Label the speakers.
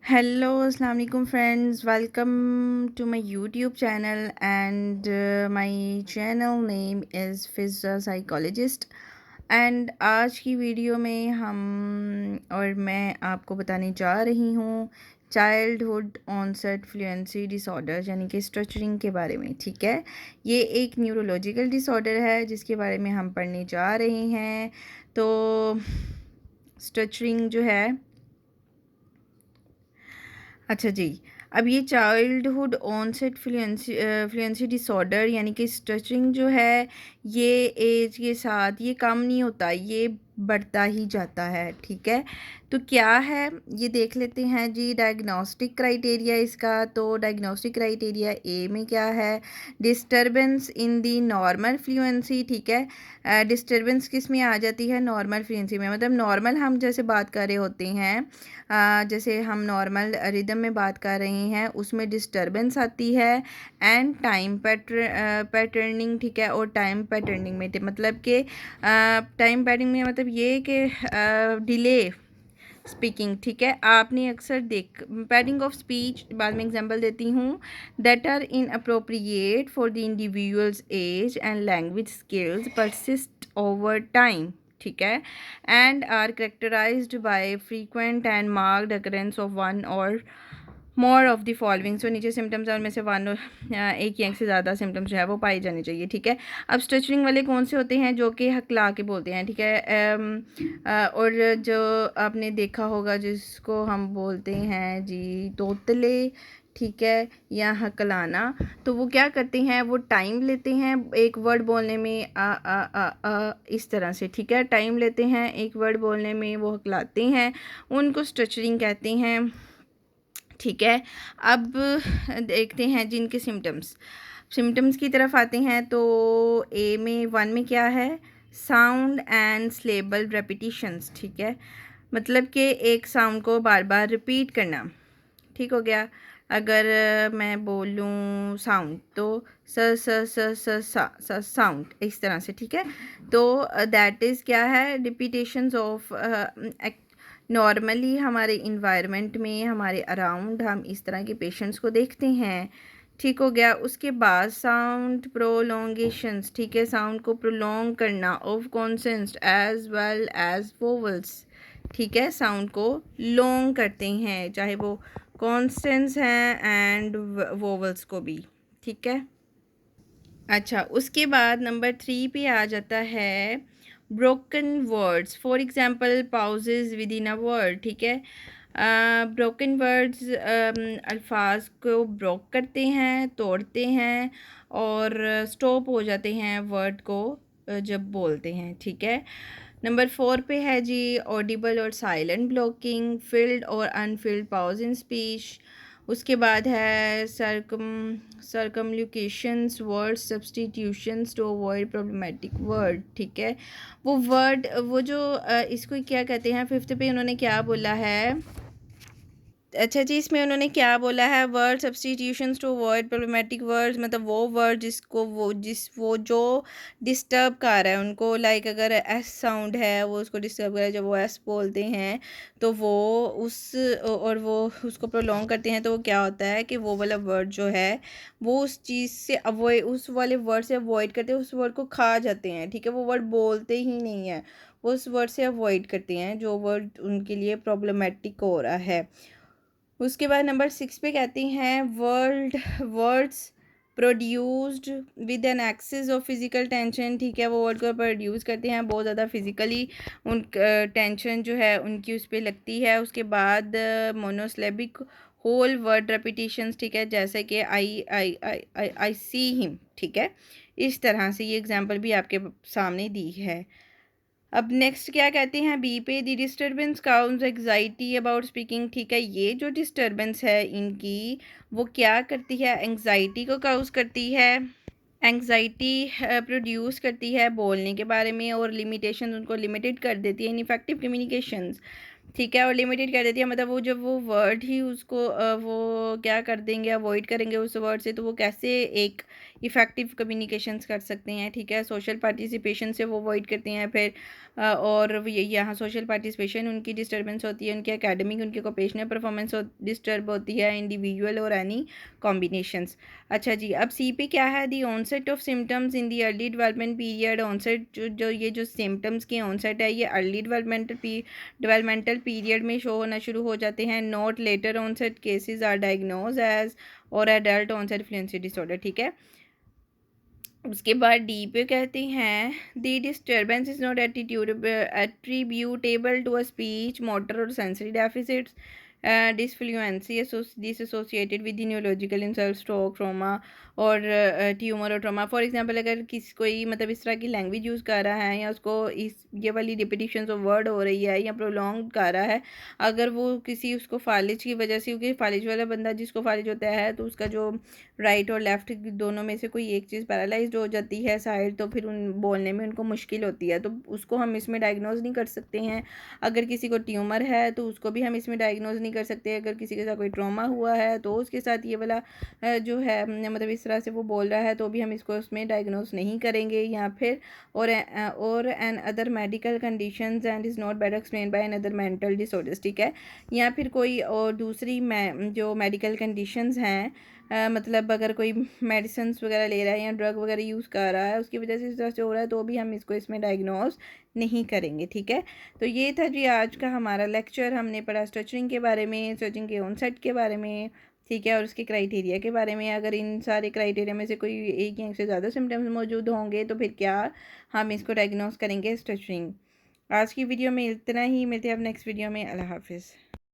Speaker 1: Hello अस्सलाम वालेकुम friends, welcome to my YouTube channel and my channel name is Fiza psychologist. And आज की video में मैं आपको बताने जा रही हूँ चाइल्डहुड ऑनसेट फ्लुएंसी डिसऑर्डर यानी कि स्टटरिंग के बारे में। ठीक है, ये एक न्यूरोलॉजिकल डिसऑर्डर है जिसके बारे में हम पढ़ने जा रहे हैं। तो स्टटरिंग जो है, अच्छा जी, अब ये चाइल्डहुड ऑनसेट फ्लुएंसी डिसऑर्डर यानी कि स्टटरिंग जो है, ये एज के साथ ये कम नहीं होता, ये बढ़ता ही जाता है। ठीक है, तो क्या है ये देख लेते हैं जी। डायग्नोस्टिक क्राइटेरिया इसका, तो डायग्नोस्टिक क्राइटेरिया ए में क्या है, disturbance in the normal fluency. ठीक है, डिस्टरबेंस किस में आ जाती है, नॉर्मल फ्लुएंसी में। मतलब नॉर्मल हम जैसे बात कर रहे होते हैं, जैसे हम नॉर्मल रिदम में बात कर रहे हैं उसमें डिस्टरबेंस आती है। एंड टाइम पैटर्निंग, ठीक है, और टाइम पैटर्निंग में मतलब कि टाइम पैटर्निंग में मतलब ये कि डिले स्पीकिंग। ठीक है, आपने अक्सर देख पैडिंग ऑफ स्पीच, बाद में एग्जांपल देती हूँ, that are inappropriate for the individuals age and language skills persist over time. ठीक है, and are characterized by frequent and marked occurrence of one or more of the following. So नीचे symptoms और में से one एक या एक से ज़्यादा सिम्टम्स जो है वो पाए जाने चाहिए। ठीक है, अब स्ट्रेचिंग वाले कौन से होते हैं, जो कि हकला के बोलते हैं। ठीक है, और जो आपने देखा होगा जिसको हम बोलते हैं जी तोतले, ठीक है, या हकलाना, तो वो क्या करते हैं, वो टाइम लेते हैं एक वर्ड बोलने में, इस तरह से। ठीक है, टाइम लेते हैं एक वर्ड बोलने में, वो हकलाते हैं, उनको स्ट्रेचिंग कहते हैं। ठीक है, अब देखते हैं जिनके सिम्टम्स की तरफ आते हैं। तो ए में वन में क्या है, साउंड एंड स्लेबल रेपिटिशंस। ठीक है, मतलब कि एक साउंड को बार बार रिपीट करना। ठीक हो गया, अगर मैं बोलूँ साउंड तो स स स स सा सा साउंड इस तरह से। ठीक है, तो दैट इज़ क्या है, रिपीटेशंस ऑफ। नॉर्मली हमारे इन्वायरमेंट में, हमारे अराउंड हम इस तरह के पेशेंट्स को देखते हैं। ठीक हो गया, उसके बाद साउंड प्रोलोंगेशंस। ठीक है, साउंड को प्रोलोंग करना of consonants as well as vowels. ठीक है, साउंड को लॉन्ग करते हैं, चाहे वो कॉन्स्टेंट्स हैं एंड वोवल्स को भी। ठीक है, अच्छा, उसके बाद नंबर 3 पे आ जाता है broken words, for example pauses within a word. ठीक है, ब्रोकन वर्ड्स अल्फाज को ब्रोक करते हैं, तोड़ते हैं और स्टॉप हो जाते हैं वर्ड को जब बोलते हैं। ठीक है, नंबर 4 पे है जी ऑडिबल और साइलेंट ब्लॉकिंग, फिल्ड और अनफिल्ड पाउज इन स्पीच। उसके बाद है circumlocutions, word substitutions to avoid problematic word. ठीक है, वो वर्ड वो जो इसको क्या कहते हैं, 5th पे उन्होंने क्या बोला है, अच्छा जी, इसमें उन्होंने क्या बोला है, word substitutions to avoid problematic words, मतलब वो वर्ड जिसको वो जो डिस्टर्ब कर रहा है उनको, लाइक अगर एस साउंड है वो उसको डिस्टर्ब कर रहा है, जब वो एस बोलते हैं तो वो उस और वो उसको प्रोलॉन्ग करते हैं, तो वो क्या होता है कि वो वाला वर्ड जो है वो उस चीज़ से अवॉइड, उस वाले वर्ड से अवॉइड करते हैं, उस वर्ड को खा जाते हैं। ठीक है, वो वर्ड बोलते ही नहीं है, वो उस वर्ड से अवॉइड करते हैं जो वर्ड उनके लिए प्रॉब्लमेटिक हो रहा है। उसके बाद नंबर 6 पे कहती हैं words produced with an excess of physical tension. ठीक है, वो वर्ड को प्रोड्यूस करते हैं बहुत ज़्यादा फिज़िकली, उन टेंशन जो है उनकी उस पर लगती है। उसके बाद मोनोसिलेबिक होल वर्ड रेपिटेशंस। ठीक है, जैसे कि आई सी हिम। ठीक है, इस तरह से ये एग्जांपल भी आपके सामने दी है। अब नेक्स्ट क्या कहते हैं बी पे, the disturbance cause anxiety about speaking. ठीक है, ये जो डिस्टर्बेंस है इनकी, वो क्या करती है, एंग्जाइटी को काउज करती है, एंग्जाइटी प्रोड्यूस करती है बोलने के बारे में, और लिमिटेशन उनको लिमिटेड कर देती है, इनफेक्टिव कम्युनिकेशंस। ठीक है, और लिमिटेड कर देती है, मतलब वो जब वो वर्ड ही उसको वो क्या कर देंगे, अवॉइड करेंगे उस वर्ड से, तो वो कैसे एक इफ़ेक्टिव कम्युनिकेशंस कर सकते हैं, ठीक है। सोशल पार्टिसिपेशन से वो अवॉइड करते हैं फिर और ये यहाँ सोशल पार्टिसिपेशन उनकी डिस्टर्बेंस होती है, उनकी एकेडमिक उनकी ओकेशनल परफॉर्मेंस डिस्टर्ब होती है, इंडिविजुअल और एनी कॉम्बिनेशंस। अच्छा जी, अब सी पे क्या है, the onset of symptoms in the early development period. Onset जो ये जो सिम्टम्स के ऑनसेट है ये अर्ली डेवलपमेंटल पीरियड में शो होना शुरू हो जाते हैं। Note later onset cases are diagnose as और एडल्ट ऑनसेट फ्लुएंसी डिसऑर्डर, ठीक है। उसके बाद डी पे कहते हैं the disturbance is not attributable to a speech motor और sensory deficits disfluency this associated with neurological insult stroke trauma और ट्यूमर और ट्रॉमा। फॉर एग्जांपल अगर किसी कोई मतलब इस तरह की लैंग्वेज यूज़ कर रहा है या उसको इस ये वाली रिपीटिशंस ऑफ वर्ड हो रही है या प्रोलॉन्ग कर रहा है, अगर वो किसी उसको फालिज की वजह से, क्योंकि फालिज वाला बंदा जिसको फालिज होता है तो उसका जो राइट और लेफ़्ट दोनों में से कोई एक चीज़ पैरालाइज्ड हो जाती है साइड, तो फिर उन बोलने में उनको मुश्किल होती है, तो उसको हम इसमें डायग्नोज नहीं कर सकते हैं। अगर किसी को ट्यूमर है तो उसको भी हम इसमें डायग्नोज नहीं कर सकते। अगर किसी के साथ कोई ट्रॉमा हुआ है तो उसके साथ ये वाला जो है मतलब इस तरह से वो बोल रहा है तो भी हम इसको उसमें डायग्नोज नहीं करेंगे। या फिर और another medical conditions and is not better explain by another mental disorders, ठीक है। या फिर कोई और दूसरी जो मेडिकल कंडीशंस हैं, मतलब अगर कोई मेडिसिन्स वगैरह ले रहा है या ड्रग वगैरह यूज़ कर रहा है उसकी वजह से इस तरह से हो रहा है तो भी हम इसको इसमें डायग्नोज नहीं करेंगे, ठीक है। तो ये था जी आज का हमारा लेक्चर। हमने पढ़ा स्ट्रक्चरिंग के बारे में, स्ट्रक्चरिंग के ऑनसेट के बारे में, ठीक है, और उसके क्राइटेरिया के बारे में। अगर इन सारे क्राइटेरिया में से कोई एक या से ज़्यादा सिम्टम्स मौजूद होंगे तो फिर क्या हम इसको डायग्नोज करेंगे स्ट्रक्चरिंग। आज की वीडियो में इतना ही, मिलते हैं अब नेक्स्ट वीडियो में। अल्लाह हाफिज़।